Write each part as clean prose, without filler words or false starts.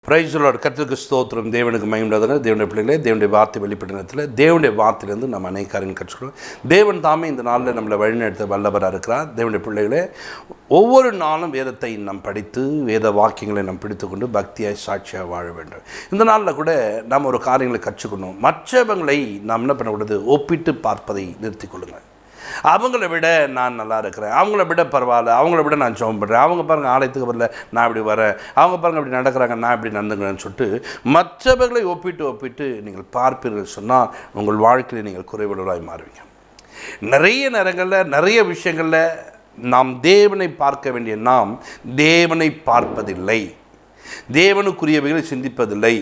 Praise the Lord. கர்த்தருக்கு ஸ்தோத்திரம். தேவனுக்கு மகிமையுண்டாக. தேவனுடைய பிள்ளைகளே, தேவனுடைய வார்த்தை வெளிப்பட்ட நேரத்தில் தேவனுடைய வார்த்தையிலிருந்து நம்ம அநேக காரியங்கள் கற்றுக்கணும். தேவன் தாமே இந்த நாளில் நம்மளை வழிநடத்த வல்லவராக இருக்கிறார். தேவனுடைய பிள்ளைகளே, ஒவ்வொரு நாளும் வேதத்தை நாம் படித்து வேத வாக்கியங்களை நாம் பிடித்துக்கொண்டு பக்தியாய் சாட்சியாக வாழ வேண்டும். இந்த நாளில் கூட நாம் ஒரு காரியங்களை கற்றுக்கணும். மற்றவங்களை நாம் என்ன பண்ணக்கூடாது, ஒப்பிட்டு பார்ப்பதை நிறுத்திக் கொள்ளுங்கள். அவங்கள விட நான் நல்லா இருக்கிறேன், அவங்கள விட பரவாயில்ல, அவங்கள விட நான் ஜெபம் பண்ணுறேன், அவங்க பாருங்கள் ஆலயத்துக்கு வரல, நான் இப்படி வரேன், அவங்க பாருங்கள் அப்படி நடக்கிறாங்க, நான் இப்படி நடந்துக்கிறேன்னு சொல்லிட்டு மற்றவர்களை ஒப்பிட்டு நீங்கள் பார்ப்பீர்கள் சொன்னால் உங்கள் வாழ்க்கையில் நீங்கள் குறைவுள்ளவராய் மாறுவீங்க. நிறைய நேரங்களில் நிறைய விஷயங்களில் நாம் தேவனை பார்க்க வேண்டிய நாம் தேவனை பார்ப்பதில்லை, தேவனுக்குரியவைகளை சிந்திப்பதில்லை.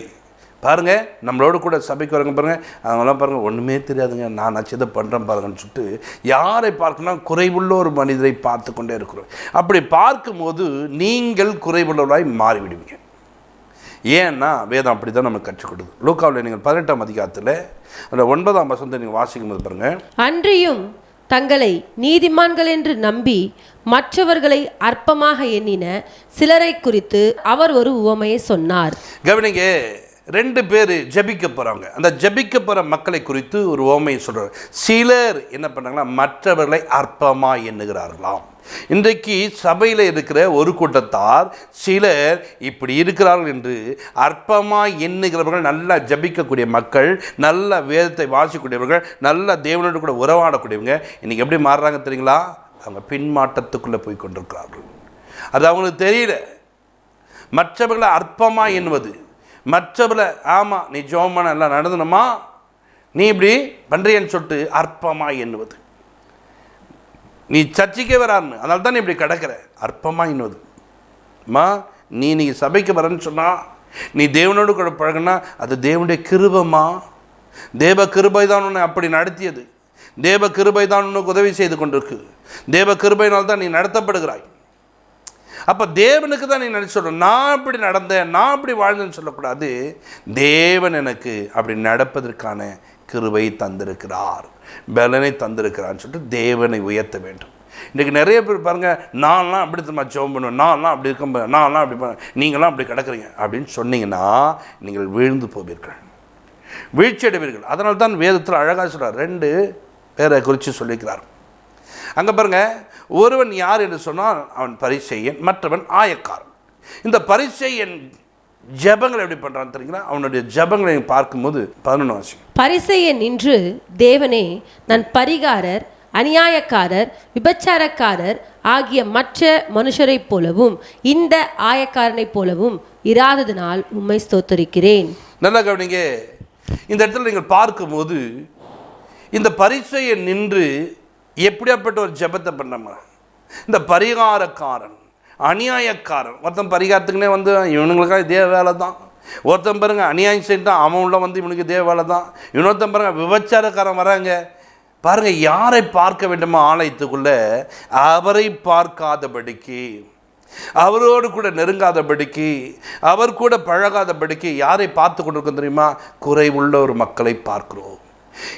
பாருங்கள், நம்மளோட கூட சபைக்கு வரங்க பாருங்கள், அவங்களாம் பாருங்கள் ஒன்றுமே தெரியாதுங்க, நான் நச்சதை பண்ணுறேன் பாருங்கன்னு சொல்லிட்டு யாரை பார்க்கணும், குறைவுள்ள ஒரு மனிதரை பார்த்து கொண்டே இருக்கிறோம். அப்படி பார்க்கும்போது நீங்கள் குறைவுள்ளவராய் மாறிவிடுவீங்க. ஏன்னா வேதம் அப்படி தான் நமக்கு கற்றுக் கொடுக்குது. லூக்காவில் நீங்கள் 18ஆம் அதிகாரத்தில் அந்த 9ஆம் வசனத்தை நீங்கள் வாசிக்கும் போது பாருங்கள், அன்றியும் தங்களை நீதிமான்கள் என்று நம்பி மற்றவர்களை அற்பமாக எண்ணின சிலரை குறித்து அவர் ஒரு உவமையை சொன்னார். கவனிங்க, 2 பேர் ஜபிக்க போகிறாங்க. அந்த ஜபிக்க போகிற மக்களை குறித்து ஒரு உவமையை சொல்கிறார். சிலர் என்ன பண்ணுறாங்களா, மற்றவர்களை அற்பமாக எண்ணுகிறார்களாம். இன்றைக்கு சபையில் இருக்கிற ஒரு கூட்டத்தார் சிலர் இப்படி இருக்கிறார்கள் என்று அற்பமாக எண்ணுகிறவர்கள், நல்லா ஜபிக்கக்கூடிய மக்கள், நல்ல வேதத்தை வாசிக்கக்கூடியவர்கள், நல்ல தேவனோடு கூட உறவாடக்கூடியவங்க இன்றைக்கி எப்படி மாறுறாங்க தெரியுங்களா? அவங்க பின்மாற்றத்துக்குள்ளே போய் கொண்டிருக்கிறார்கள். அது அவங்களுக்கு தெரியல. மற்றவர்களை அற்பமாக எண்ணுவது, மற்றவர்களை ஆமாம் நீ ஜோமான எல்லாம் நடந்தணுமா, நீ இப்படி பண்ணுறியன்னு சொல்லிட்டு அற்பமாக எண்ணுவது. நீ சர்ச்சைக்கே வரான்னு அதனால தான் நீ இப்படி கிடக்கிற, அற்பமாக எண்ணுவது. அம்மா நீ நீங்கள் சபைக்கு வரேன்னு சொன்னால், நீ தேவனோடு கூட பழகுனா அது தேவனுடைய கிருபைமா. தேவ கிருபை தான் உன்னை அப்படி நடத்தியது, தேவ கிருபை தான் உனக்கு உதவி செய்து கொண்டிருக்கு, தேவ கிருபையினால் தான் நீ நடத்தப்படுகிறாய். அப்போ தேவனுக்கு தான் நீ நினச்சி சொல்லணும், நான் இப்படி நடந்தேன், நான் இப்படி வாழ்ந்தேன்னு சொல்லக்கூடாது. தேவன் எனக்கு அப்படி நடப்பதற்கான கிருபை தந்திருக்கிறார், பலனை தந்திருக்கிறான்னு சொல்லிட்டு தேவனை உயர்த்த வேண்டும். இன்றைக்கி நிறைய பேர் பாருங்கள், நான்லாம் அப்படி தான் ஜெபம் பண்ணுவேன், நான்லாம் அப்படி இருக்க, நான்லாம் அப்படி பண்ண, நீங்களாம் அப்படி கிடக்குறீங்க அப்படின்னு சொன்னீங்கன்னா நீங்கள் வீழ்ந்து போவீர்கள், வீழ்ச்சி அடைவீர்கள். அதனால தான் வேதத்தில் அழகாக சொல்கிறார், 2 பேரை குறித்து சொல்லியிருக்கிறார். அங்கே பாருங்கள், ஒருவன் யார் என்று சொன்னால் அவன் பரிசேயன், மற்றவன் ஆயக்காரன். இந்த பரிசேயன் ஜெபங்கள் எப்படி பண்ணுறான்னு தெரியுங்களா? அவனுடைய ஜெபங்களை பார்க்கும்போது 11 வருஷம், பரிசேயன் நின்று தேவனே, நான் பரிகாரர், அநியாயக்காரர், விபச்சாரக்காரர் ஆகிய மற்ற மனுஷரைப் போலவும் இந்த ஆயக்காரனைப் போலவும் இராததினால் உம்மை ஸ்தோத்தரிக்கிறேன். நல்லா கவனிங்க, இந்த இடத்துல நீங்கள் பார்க்கும்போது இந்த பரிசேயன் நின்று எப்படியாப்பட்ட ஒரு ஜெபத்தை பண்ணமா, இந்த பரிகாரக்காரன், அநியாயக்காரன். ஒருத்தன் பரிகாரத்துக்குனே வந்து இவனுங்களுக்காக இதே வேலை தான், ஒருத்தன் பாருங்க அநியாயம் செய்தான் அவன் உள்ள வந்து இவனுக்கு இதே வேலை தான், இன்னொருத்தன் பாருங்க விபச்சாரக்காரன் வராங்க. பாருங்க, யாரை பார்க்க வேண்டுமா ஆலயத்துக்குள்ள, அவரை பார்க்காதபடிக்கு, அவரோடு கூட நெருங்காதபடிக்கு, அவர் கூட பழகாதபடிக்கு யாரை பார்த்து கொண்டிருக்கோம் தெரியுமா? குறைவுள்ள ஒரு மக்களை பார்க்கிறோம்.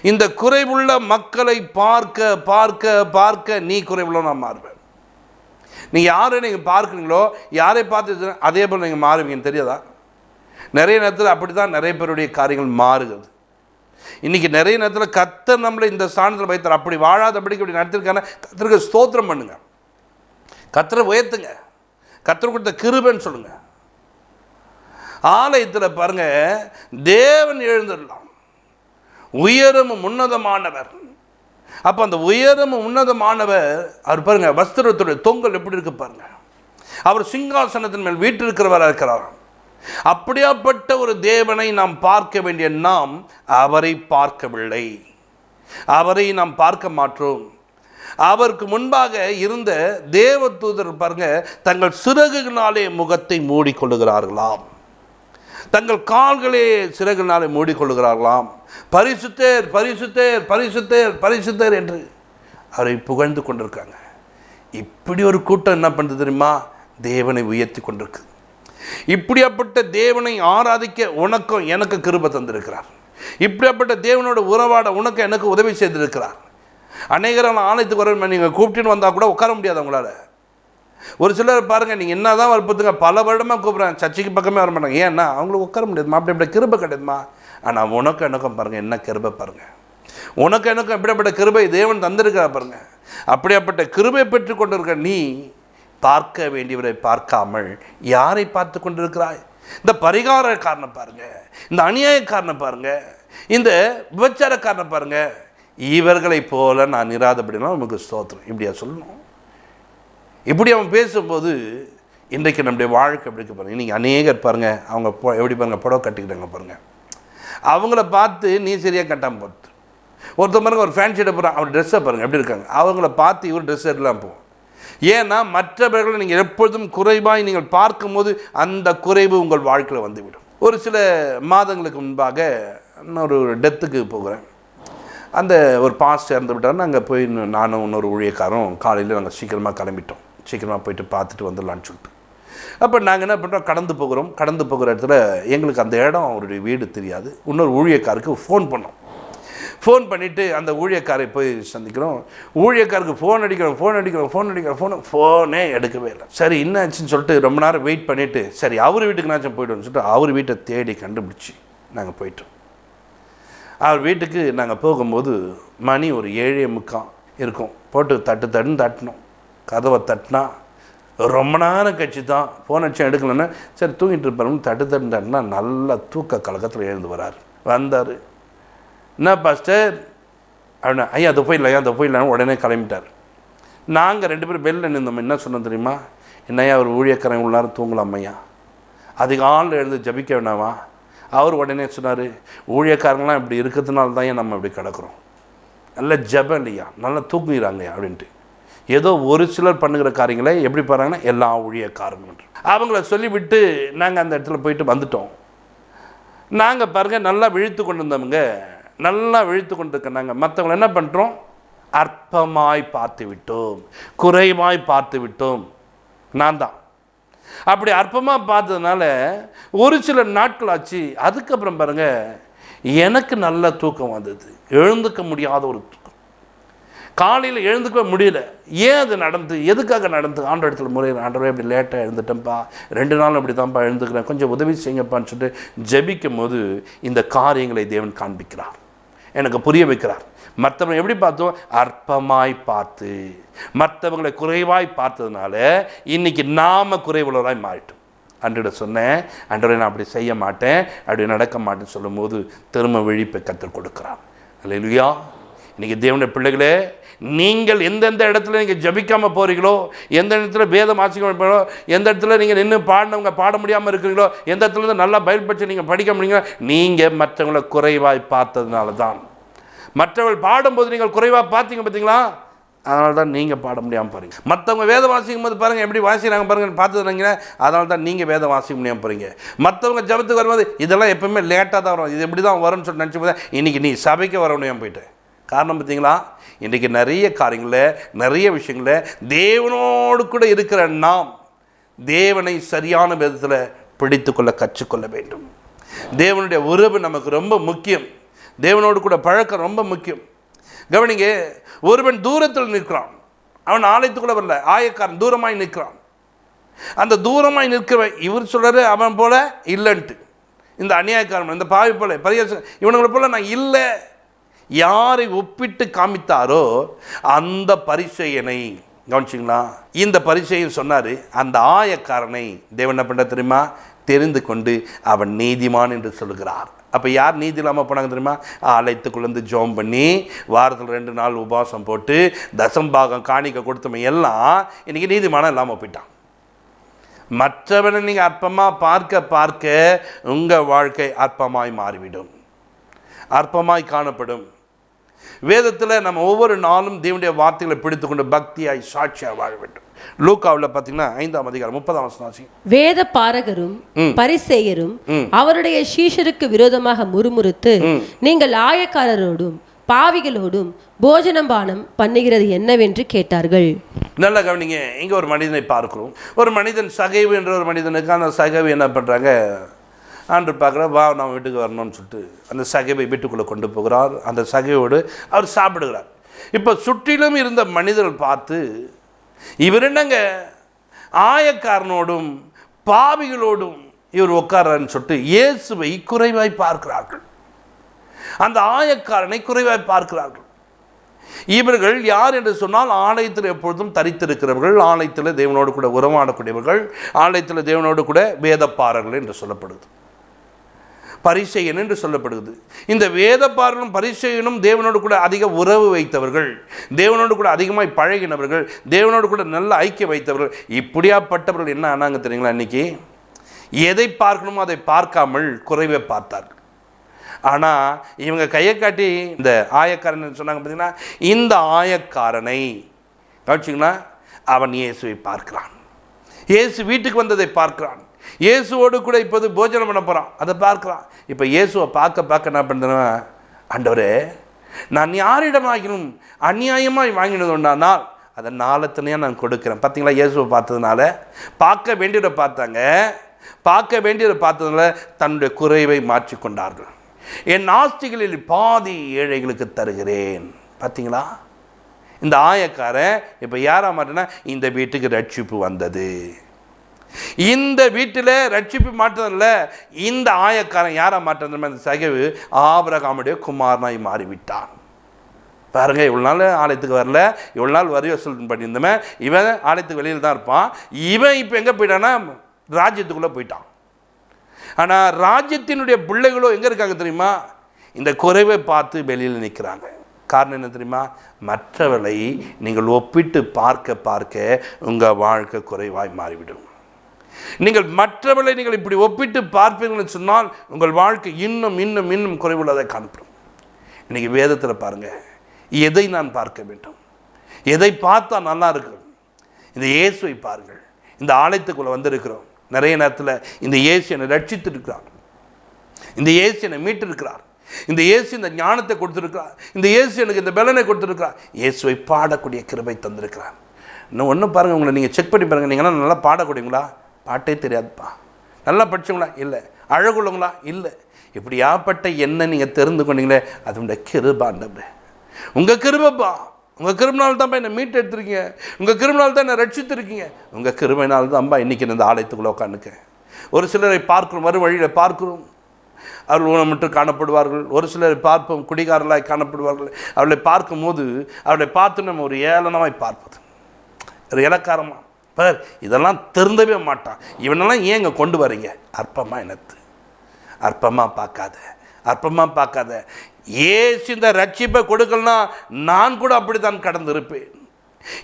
இந்த குறைவுள்ள மக்களை பார்க்க பார்க்க பார்க்க நீ குறைவுள்ள மாறுவேன். நீ யாரை நீங்கள் பார்க்குறீங்களோ, யாரை பார்த்து அதே போல் நீங்கள் மாறுவீங்கன்னு தெரியாதா? நிறைய நேரத்தில் அப்படி தான் நிறைய பேருடைய காரியங்கள் மாறுகிறது. இன்றைக்கி நிறைய நேரத்தில் கர்த்தர் நம்மளை இந்த ஸ்தானத்தில் வைத்தார். அப்படி வாழாதபடிக்கு இப்படி நடத்திருக்கான கர்த்தருக்கு ஸ்தோத்திரம் பண்ணுங்க, கர்த்தரை உயர்த்துங்க, கர்த்தர் கொடுத்த கிருபைன்னு சொல்லுங்க. ஆலயத்தில் பாருங்க, தேவன் எழுந்துடலாம், உயரமும் உன்னதமானவர். அப்போ அந்த உயரமும் உன்னதமானவர் அவர் பாருங்க, வஸ்திரத்துடைய தொங்கல் எப்படி இருக்கு பாருங்க, அவர் சிங்காசனத்தின் மேல் வீற்றிருக்கிறவராக இருக்கிறார். அப்படியாப்பட்ட ஒரு தேவனை நாம் பார்க்க வேண்டிய நாம் அவரை பார்க்கவில்லை, அவரை நாம் பார்க்க மாற்றோம். அவருக்கு முன்பாக இருந்த தேவ தூதர் பாருங்க, தங்கள் சிறகுகளினாலே முகத்தை மூடிக்கொள்ளுகிறார்களாம், தங்கள் கால்களே சிறகுனாலே மூடிக்கொள்ளுகிறார்களாம். பரிசுத்தர் பரிசுத்தர் பரிசுத்தர் பரிசுத்தர் என்று அவரை புகழ்ந்து கொண்டிருக்காங்க. இப்படி ஒரு கூட்டம் என்ன பண்ணுறது தெரியுமா? தேவனை உயர்த்தி கொண்டிருக்கு. இப்படியாப்பட்ட தேவனை ஆராதிக்க உனக்கும் எனக்கு கிருபை தந்திருக்கிறார். இப்படியாப்பட்ட தேவனோட உறவாட உனக்கு எனக்கு உதவி செய்திருக்கிறார். அநேகரான ஆலயத்துக்கு வர நீங்கள் கூப்பிட்டுன்னு வந்தால் கூட உட்கார முடியாது அவங்களால. ஒரு சிலர் பாருங்கள், நீங்கள் என்ன தான் வற்புறுத்துங்க, பல வருடமாக கூப்பிட்றாங்க, சர்ச்சைக்கு பக்கமே வர மாட்டாங்க. ஏன்னா அவங்களுக்கு உட்கார முடியாதுமா, அப்படி கிருபை கிடையாதுமா. ஆனால் உனக்கு எனக்கும் பாருங்கள் என்ன கிருபை பாருங்கள், உனக்கு எனக்கும் எப்படிப்பட்ட கிருபை தேவன் தந்திருக்கிறா பாருங்கள். அப்படியாப்பட்ட கிருபை பெற்று கொண்டிருக்க நீ பார்க்க வேண்டியவரை பார்க்காமல் யாரை பார்த்து கொண்டிருக்கிறாய்? இந்த பரிகாரக்காரனை பாருங்க, இந்த அநியாயக்காரனை பாருங்க, இந்த விபச்சாரக்காரனை பாருங்க. இவர்களை போல நான் இராதபடினா நமக்கு ஸ்தோத்திரம் இப்படியா சொல்லணும். இப்படி அவன் பேசும்போது இன்றைக்கு நம்முடைய வாழ்க்கை எப்படி பாருங்க. இன்றைக்கி அநேகர் பாருங்க, அவங்க எப்படி பாருங்க புடவை கட்டிக்கிட்டாங்க பாருங்க. அவங்கள பார்த்து நீ சரியாக கட்டாமல் போட்டு ஒருத்தர் பாருங்க ஒரு ஃபேன் ஷர்ட்டை போகிறான், அவர் ட்ரெஸ்ஸை பாருங்கள் எப்படி இருக்காங்க. அவங்கள பார்த்து இவர் ட்ரெஸ் எல்லாம் போகும். ஏன்னா மற்றவர்களை நீங்கள் எப்பொழுதும் குறைவாய் நீங்கள் பார்க்கும்போது அந்த குறைவு உங்கள் வாழ்க்கையில் வந்துவிடும். ஒரு சில மாதங்களுக்கு முன்பாக நான் ஒரு டெத்துக்கு போகிறேன். அந்த ஒரு பாஸ்ட் இறந்து விட்டார். நாங்கள் போய் நானும் இன்னொரு ஊழியக்காரும் காலையில் நாங்கள் சீக்கிரமாக கிளம்பிட்டோம். சீக்கிரமாக போயிட்டு பார்த்துட்டு வந்துடலான்னு சொல்லிட்டு. அப்போ நாங்கள் என்ன பண்ணுறோம், கடந்து போகிற இடத்துல எங்களுக்கு அந்த இடம் அவருடைய வீடு தெரியாது. இன்னொரு ஊழியக்காருக்கு ஃபோன் பண்ணோம். ஃபோன் பண்ணிவிட்டு அந்த ஊழியக்காரை போய் சந்திக்கிறோம். ஊழியக்காருக்கு ஃபோனே எடுக்கவே இல்லை. சரி என்னாச்சுன்னு சொல்லிட்டு ரொம்ப நேரம் வெயிட் பண்ணிவிட்டு சரி அவர் வீட்டுக்கு நாச்சும் போய்ட்டோம்னு சொல்லிட்டு அவர் வீட்டை தேடி கண்டுபிடிச்சி நாங்கள் போயிட்டோம். அவர் வீட்டுக்கு நாங்கள் போகும்போது மணி ஒரு 7:45 இருக்கும். போட்டு தட்டினோம். கதவை தட்டினா ரொம்ப நேரம் கழிச்சு தான் ஃபோன் அடிச்சு எடுக்கலன்னா சரி தூங்கிட்டு இருப்பாருன்னு தட்டினா நல்லா தூக்க கலக்கத்தில் எழுந்து வந்தார். என்ன பாஸ்டர் அப்படின்னா, ஐயா அதை போயிடலாம் உடனே கிளம்பிட்டார். நாங்கள் 2 பேரும் வெளில நின்றோம். என்ன சொன்னோம் தெரியுமா, என்னையா அவர் ஊழியக்காரன் உள்ளார தூங்கலாம் ஐயா, அதிகாலையில் எழுந்து ஜபிக்க வேணாமா. அவர் உடனே சொன்னார், ஊழியக்காரங்களாம் இப்படி இருக்கிறதுனால தான் ஏன் நம்ம இப்படி கிடக்கிறோம், நல்ல ஜபம் இல்லையா, நல்லா தூங்குகிறாங்கய்யா அப்படின்ட்டு. ஏதோ ஒரு சிலர் பண்ணுகிற காரியங்களை எப்படி பாருங்கன்னா எல்லா ஊழியக்காரங்க அவங்கள சொல்லிவிட்டு நாங்கள் அந்த இடத்துல போயிட்டு வந்துட்டோம். நாங்கள் பாருங்கள் நல்லா விழித்து கொண்டு இருந்தவங்க நல்லா விழித்து கொண்டிருக்க நாங்கள் மற்றவங்களை என்ன பண்ணுறோம், அற்பமாய் பார்த்து விட்டோம், குறைவாய் பார்த்து விட்டோம். நான் தான் அப்படி அற்பமாக பார்த்ததுனால ஒரு சில நாட்கள் ஆச்சு. அதுக்கப்புறம் பாருங்கள் எனக்கு நல்ல தூக்கம் வந்தது, எழுந்துக்க முடியாத ஒரு தூக்கம். காலையில் எழுந்துக்கவே முடியல. ஏன் அது நடந்து, எதுக்காக நடந்து, ஆண்டவர் இடத்துல முறையில் ஆண்டவரே இப்படி லேட்டாக எழுந்துட்டேன்ப்பா, 2 நாள் அப்படி தான்ப்பா எழுந்துக்கிறேன், கொஞ்சம் உதவி செய்யுங்கப்பான்னு சொல்லிட்டு ஜெபிக்கும் போது இந்த காரியங்களை தேவன் காண்பிக்கிறார், எனக்கு புரிய வைக்கிறார். மற்றவங்க எப்படி பார்த்தோம், அற்பமாய் பார்த்து மற்றவங்களை குறைவாய் பார்த்ததுனால இன்னைக்கு நாம குறைவுள்ளவராய் மாறிட்டோம். அன்றைய சொன்னேன், அன்றைய நான் அப்படி செய்ய மாட்டேன், அப்படி நடக்க மாட்டேன்னு சொல்லும்போது திரும்ப விழிப்பை கற்றுக் கொடுக்குறார். அல்லேலூயா. இன்றைக்கி தேவனுடைய பிள்ளைகளே, நீங்கள் எந்தெந்த இடத்துல நீங்கள் ஜபிக்காமல் போகிறீங்களோ, எந்த இடத்துல வேதம் வாசிக்காமல் போகிறீங்களோ, எந்த இடத்துல நீங்கள் நின்று பாடினவங்க பாட முடியாமல் இருக்கிறீங்களோ, எந்த இடத்துல இருந்து நல்லா பைபிள் படித்து நீங்கள் படிக்க முடியுங்களோ, நீங்கள் மற்றவங்களை குறைவாய் பார்த்ததுனால தான். மற்றவர்கள் பாடும்போது நீங்கள் குறைவாக பார்த்தீங்க பார்த்தீங்களா, அதனால தான் நீங்கள் பாட முடியாமல் போகிறீங்க. மற்றவங்க வேதம் வாசிக்கும் போது பாருங்கள் எப்படி வாசிக்கிறாங்க பாருங்கள், பார்த்துதுங்க, அதனால தான் நீங்கள் வேதம் வாசிக்க முடியாமல் போகிறீங்க. மற்றவங்க ஜபத்துக்கு வரும்போது இதெல்லாம் எப்பவுமே லேட்டாக தான் வரும், இது எப்படி தான் வரும்னு சொல்லி நினச்சி போதா இன்றைக்கி நீ சபைக்கு வர முடியாமல் போயிட்டு. காரணம் பார்த்தீங்களா, இன்றைக்கி நிறைய காரியங்களில் நிறைய விஷயங்களில் தேவனோடு கூட இருக்கிற நாம் தேவனை சரியான விதத்தில் பிடித்து கொள்ள கற்றுக்கொள்ள வேண்டும். தேவனுடைய உறவு நமக்கு ரொம்ப முக்கியம். தேவனோடு கூட பழக்கம் ரொம்ப முக்கியம். கவனிங்க, ஒருவன் தூரத்தில் நிற்கிறான், அவன் ஆலயத்துக்குள்ள வரல, ஆயக்காரன் தூரமாய் நிற்கிறான். அந்த தூரமாய் நிற்கிறவன் இவர் சொல்கிறாரு அவன் போல இல்லைன்ட்டு. இந்த அநியாயக்காரன், இந்த பாவி போல பரியாசம், இவனுங்களை போல நான் இல்லை. யாரை ஒப்பிட்டு காமித்தாரோ அந்த பரிசெயனை கவனிச்சிங்களா, இந்த பரிசெயன் சொன்னார், அந்த ஆயக்காரனை தேவன் என்ன பண்ண தெரியுமா, தெரிந்து கொண்டு அவன் நீதிமான் என்று சொல்கிறார். அப்போ யார் நீதி இல்லாமல் போனாங்க தெரியுமா, ஆலயத்துக்குள்ளேருந்து ஜோம் பண்ணி வாரத்தில் 2 நாள் உபவாசம் போட்டு தசம்பாகம் காணிக்க கொடுத்தவன் எல்லாம் இன்றைக்கி நீதிமானம் இல்லாமல் போயிட்டான். மற்றவனை நீங்கள் அற்பமாக பார்க்க பார்க்க உங்கள் வாழ்க்கை அற்பமாய் மாறிவிடும், அற்பமாய் காணப்படும். வேதத்தில் நம்ம ஒவ்வொரு நாளும் தேவனுடைய வார்த்தைகளை பிடித்துக்கொண்டு பக்தியாய் சாட்சியாக வாழ வேண்டும். லூக்காவில் பார்த்தீங்கன்னா 5ஆம் அதிகாரம் 30ஆம் வசனம், வேத பாரகரும் பரிசேயரும் அவருடைய சீஷருக்கு விரோதமாக முறுமுறுத்து, நீங்கள் ஆயக்காரரோடும் பாவிகளோடும் போஜனம் பானம் பண்ணுகிறது என்னவென்று கேட்டார்கள். நல்லா கவனிங்க, இங்கே ஒரு மனிதனை பார்க்கிறோம். ஒரு மனிதன் சகைவு என்ற ஒரு மனிதனுக்கு அந்த சகைவு என்ன பண்ணுறாங்க, ஆண்டு பார்க்குற வா நான் வீட்டுக்கு வரணும்னு சொல்லிட்டு அந்த சகைவை வீட்டுக்குள்ளே கொண்டு போகிறார். அந்த சகையோடு அவர் சாப்பிடுகிறார். இப்போ சுற்றிலும் இருந்த மனிதர்கள் பார்த்து, இவர் என்னங்க ஆயக்காரனோடும் பாவிகளோடும் இவர் உட்கார்றான்னு சொல்லிட்டு இயேசுவை குறைவாய் பார்க்கிறார்கள். அந்த ஆயக்காரனை குறைவாய் பார்க்கிறார்கள். இவர்கள் யார் என்று சொன்னால், ஆலயத்தில் எப்பொழுதும் தரித்திருக்கிறவர்கள், ஆலயத்தில் தேவனோடு கூட உறவாடக்கூடியவர்கள், ஆலயத்தில் தேவனோடு கூட வேதப்பாரர்கள் என்று சொல்லப்படுது, பரிசேயன் என்று சொல்லப்படுகிறது. இந்த வேதப்பாரனும் பரிசேயனும் தேவனோடு கூட அதிக உறவு வைத்தவர்கள், தேவனோடு கூட அதிகமாய் பழகினவர்கள், தேவனோடு கூட நல்ல ஐக்கியம் வைத்தவர்கள். இப்படியாப்பட்டவர்கள் என்ன ஆனாங்க தெரியுங்களா? இன்னைக்கு எதை பார்க்கணுமோ அதை பார்க்காமல் குறைவை பார்த்தார்கள். ஆனால் இவங்க கையை காட்டி இந்த ஆயக்காரன் சொன்னாங்க பார்த்தீங்கன்னா, இந்த ஆயக்காரனை கவனிச்சிங்கன்னா அவன் இயேசுவை பார்க்கிறான், இயேசு வீட்டுக்கு வந்ததை பார்க்கிறான், இயேசுவோடு கூட இப்போது போஜனம் பண்ண போகிறான், அதை பார்க்குறான். இப்போ இயேசுவை பார்க்க என்ன பண்ணுறேன், ஆண்டவரே நான் யாரிடமாகினும் அநியாயமாக வாங்கினது உண்டானால் அதை நாளத்தனையாக நான் கொடுக்குறேன். பார்த்தீங்களா, இயேசுவை பார்த்ததுனால பார்க்க வேண்டியதை பார்த்தாங்க, பார்க்க வேண்டியதை பார்த்ததுனால தன்னுடைய குறைவை மாற்றிக்கொண்டார்கள். என் ஆஸ்திகளில் பாதி ஏழைகளுக்கு தருகிறேன். பார்த்தீங்களா, இந்த ஆயக்காரன் இப்போ யாரா மாட்டேன்னா, இந்த வீட்டுக்கு ரட்சிப்பு வந்தது. இந்த வீட்டில் ரட்சிப்பு மாற்றதில்ல, இந்த ஆயக்காரன் யாரா மாற்ற, இந்த சகவு ஆபிரகாமுடைய குமாரனாய் மாறிவிட்டான். பாருங்க, இவ்வளோ நாள் ஆலயத்துக்கு வரல, இவ்வளோ நாள் வரி வசூல் பண்ணியிருந்தவன் இவன் ஆலயத்துக்கு வெளியில் தான் இருப்பான். இவன் இப்போ எங்கே போயிட்டான்னா ராஜ்யத்துக்குள்ளே போயிட்டான். ஆனால் ராஜ்யத்தினுடைய பிள்ளைகளோ எங்கே இருக்காங்க தெரியுமா? இந்த குறைவை பார்த்து வெளியில் நிற்கிறாங்க. காரணம் என்ன தெரியுமா? மற்றவர்களை நீங்கள் ஒப்பிட்டு பார்க்க பார்க்க உங்கள் வாழ்க்கை குறைவாய் மாறிவிடும். நீங்கள் மற்றவர்களை நீங்கள் இப்படி ஒப்பிட்டு பார்ப்பீங்கன்னு சொன்னால் உங்கள் வாழ்க்கை இன்னும் இன்னும் இன்னும் குறைவுள்ளதை காணப்படும். இன்றைக்கி வேதத்தில் பாருங்கள், எதை நான் பார்க்க வேண்டும், எதை பார்த்தா நல்லா இருக்கும்? இந்த இயேசுவை பாருங்கள். இந்த ஆலயத்துக்குள்ளே வந்திருக்கிறோம், நிறைய நேரத்தில் இந்த இயேசு என்னை ரட்சித்து இருக்கிறார், இந்த இயேசு என்னை மீட்டு இருக்கிறார், இந்த இயேசு இந்த ஞானத்தை கொடுத்துருக்கிறார், இந்த இயேசு எனக்கு இந்த பலனை கொடுத்துருக்கிறார், இயேசுவை பாடக்கூடிய கிருபை தந்திருக்கிறார். இன்னும் ஒன்றும் பாருங்கள், உங்களை நீங்கள் செக் பண்ணி பாருங்கள். நீங்கள்லாம் நல்லா பாடக்கூடியங்களா? பாட்டே தெரியாதுப்பா. நல்லா படித்தவங்களா? இல்லை. அழகுள்ளவங்களா? இல்லை. இப்படியாப்பட்ட என்ன நீங்கள் தெரிந்து கொண்டீங்களே, அது உடைய கிருபாண்டவர், உங்கள் கிருபப்பா. உங்கள் கிருபினால் தான்ப்பா என்னை மீட்டு எடுத்துருக்கீங்க, உங்கள் கிருபினால் தான் என்னை ரட்சித்திருக்கீங்க, உங்கள் கிருபையினால் தான்ப்பா இன்றைக்கி இந்த ஆலயத்துக்குள்ளே உட்காந்துக்கேன். ஒரு சிலரை பார்க்கிறோம், வரும் வழியில் பார்க்கிறோம், அவர்கள் ஊனமுற்று காணப்படுவார்கள். ஒரு சிலரை பார்ப்போம், குடிகாரர்களாய் காணப்படுவார்கள். அவர்களை பார்க்கும்போது அவர்களை பார்த்து நம்ம ஒரு ஏளனமாய் பார்ப்பது, ஒரு இலக்காரமாக பார், இதெல்லாம் திருந்தவே மாட்டான், இவனெல்லாம் ஏன் இங்கே கொண்டு வரீங்க? அற்பமாக என்னத்து, அற்பமாக பார்க்காத, அற்பமாக பார்க்காத. ஏசு இந்த ரட்சிப்பை கொடுக்கலனா நான் கூட அப்படி தான் கடந்திருப்பேன்.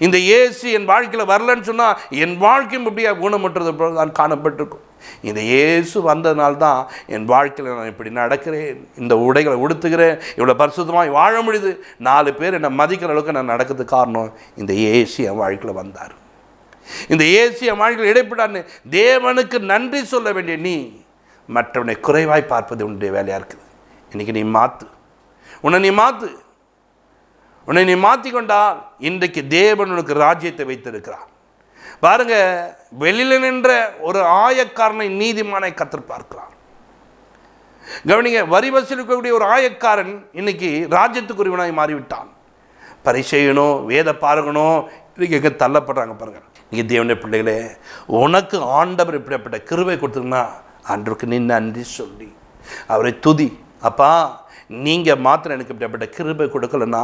இந்த இயேசு என் வாழ்க்கையில் வரலன்னு சொன்னால் என் வாழ்க்கையும் இப்படியா ஊனமுற்றது போல தான் காணப்பட்டிருக்கும். இந்த இயேசு வந்ததுனால்தான் என் வாழ்க்கையில் நான் இப்படி நடக்கிறேன், இந்த உடைகளை உடுத்துகிறேன், இவ்வளோ பரிசுத்தமாக வாழ முடியுது, 4 பேர் என்னை மதிக்கிற அளவுக்கு நான் நடக்கிறதுக்கு காரணம் இந்த இயேசு என் வாழ்க்கையில் வந்தார். இந்த இயேசு என் வாழ்க்கையில் இடைப்படான்னு தேவனுக்கு நன்றி சொல்ல வேண்டிய நீ மற்றவனை குறைவாய் பார்ப்பது உன்னுடைய வேலையாக இருக்குது. இன்றைக்கி நீ மாற்று, உன்னை நீ மாற்றிக்கொண்டால் இன்றைக்கு தேவன் உனக்கு ராஜ்யத்தை வைத்திருக்கிறார். பாருங்க, வெளியில் நின்ற ஒரு ஆயக்காரனை நீதிமானை கர்த்தர் பார்க்கிறார். கவனிங்க, வரி வசூலிக்கக்கூடிய ஒரு ஆயக்காரன் இன்னைக்கு ராஜ்யத்துக்குரியவனாய் மாறிவிட்டான். பரிசேயனோ வேத பாரகனோ இன்னைக்கு எங்கே தள்ளப்படுறாங்க பாருங்க. இங்கே தேவனுடைய பிள்ளைகளே, உனக்கு ஆண்டவர் இப்படிப்பட்ட கிருபை கொடுத்துருன்னா ஆண்டவருக்கு நீ நன்றி சொல்லி அவரை துதி. அப்பா, நீங்கள் மாத்திரம் எனக்கு இப்படிப்பட்ட கிருபை கொடுக்கலன்னா,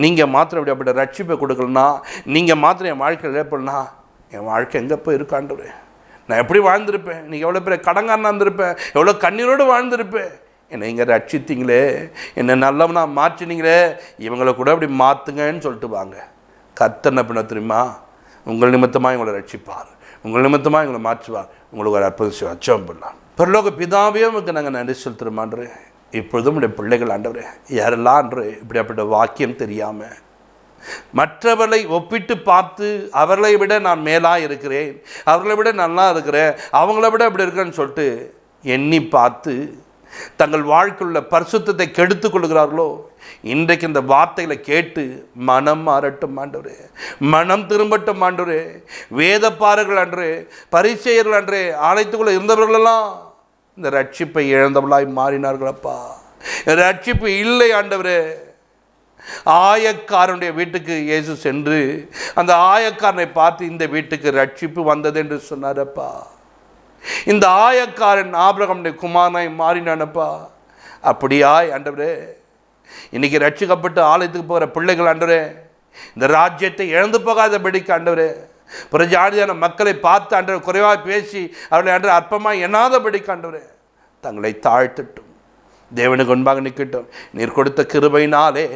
நீங்கள் மாத்திரம் இப்படிப்பட்ட ரட்சிப்பை கொடுக்கலன்னா, நீங்கள் மாத்திரம் என் வாழ்க்கையில் இழப்பலனா என் வாழ்க்கை எங்கே போய் இருக்காண்டவர்? நான் எப்படி வாழ்ந்திருப்பேன்? நீங்கள் எவ்வளோ பேர் கடங்காரனாக இருந்திருப்பேன், எவ்வளோ கண்ணீரோடு வாழ்ந்திருப்பேன். என்னை இங்கே ரட்சித்தீங்களே, என்னை நல்லவனா மாற்றினீங்களே, இவங்களை கூட அப்படி மாற்றுங்கன்னு சொல்லிட்டு வாங்க. கர்த்தர் என்ன பண்ண தெரியுமா? உங்கள் நிமித்தமாக எங்களை ரட்சிப்பார், உங்கள் நிமித்தமாக எங்களை மாற்றுவார், உங்களுக்கு ஒரு அற்புதம் அச்சம் பண்ணலாம். பரலோக பிதாவே உங்களுக்கு நாங்கள் நன்றி செலுத்துகிறோமான்று. இப்பொழுதும் உடைய பிள்ளைகள் ஆண்டவரே, யாரெல்லாம் அன்று இப்படிப்பட்ட வாக்கியம் தெரியாமல் மற்றவர்களை ஒப்பிட்டு பார்த்து அவர்களை விட நான் மேலாக இருக்கிறேன், அவர்களை விட நல்லா இருக்கிறேன், அவங்கள விட இப்படி இருக்கிறேன்னு சொல்லிட்டு எண்ணி பார்த்து தங்கள் வாழ்க்கையுள்ள பரிசுத்தத்தை கெடுத்து கொள்கிறார்களோ, இன்றைக்கு இந்த வார்த்தைகளை கேட்டு மனம் மாறட்டும் ஆண்டவரே, மனம் திரும்பட்டும் ஆண்டவரே. வேதப்பாரர்கள் அன்று, பரிசேயர்கள் அன்று, ஆலயத்துக்குள்ளே இருந்தவர்களெல்லாம் இந்த ரட்சிப்பை இழந்தவர்களாய் மாறினார்களப்பா. ரட்சிப்பு இல்லை ஆண்டவரே. ஆயக்காரனுடைய வீட்டுக்கு இயேசு சென்று அந்த ஆயக்காரனை பார்த்து இந்த வீட்டுக்கு ரட்சிப்பு வந்தது என்று சொன்னாரப்பா. இந்த ஆயக்காரன் ஆபிரகாமுடைய குமாரனாய் மாறினானப்பா. அப்படியாய் ஆண்டவரே, இன்னைக்கு ரட்சிக்கப்பட்டு ஆலயத்துக்கு போகிற பிள்ளைகள் ஆண்டவரே, இந்த ராஜ்யத்தை இழந்து போகாதபடிக்கு ஆண்டவரே, புறஜாதியான மக்களை பார்த்து ஆண்டவர் குறைவாக பேசி அவர்களை ஆண்டவர் அற்பமாக எண்ணாதபடிக்கு ஆண்டவரே தங்களை தாழ்த்தட்டும், தேவனுக்கு முன்பாக நிற்கட்டும். நீர் கொடுத்த கிருபையினாலே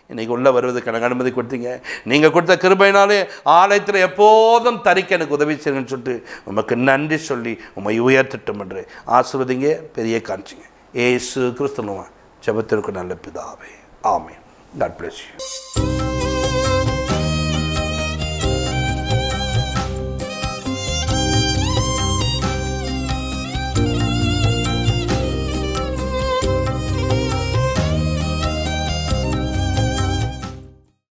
இன்றைக்கி உள்ளே வருவதற்கு எனக்கு அனுமதி கொடுத்தீங்க. நீங்கள் கொடுத்த கிருபையினாலே ஆலயத்தில் எப்போதும் தரிக்க எனக்கு உதவி செய்யுங்கன்னு சொல்லிட்டு உமக்கு நன்றி சொல்லி உம்மை உயர்த்தட்டும் என்று ஆசீர்வதிங்க, பெரிய காமிச்சிங்க. ஏசு கிறிஸ்துவ ஜெபத்திற்கு நல்ல பிதாவே, ஆமென். God bless you.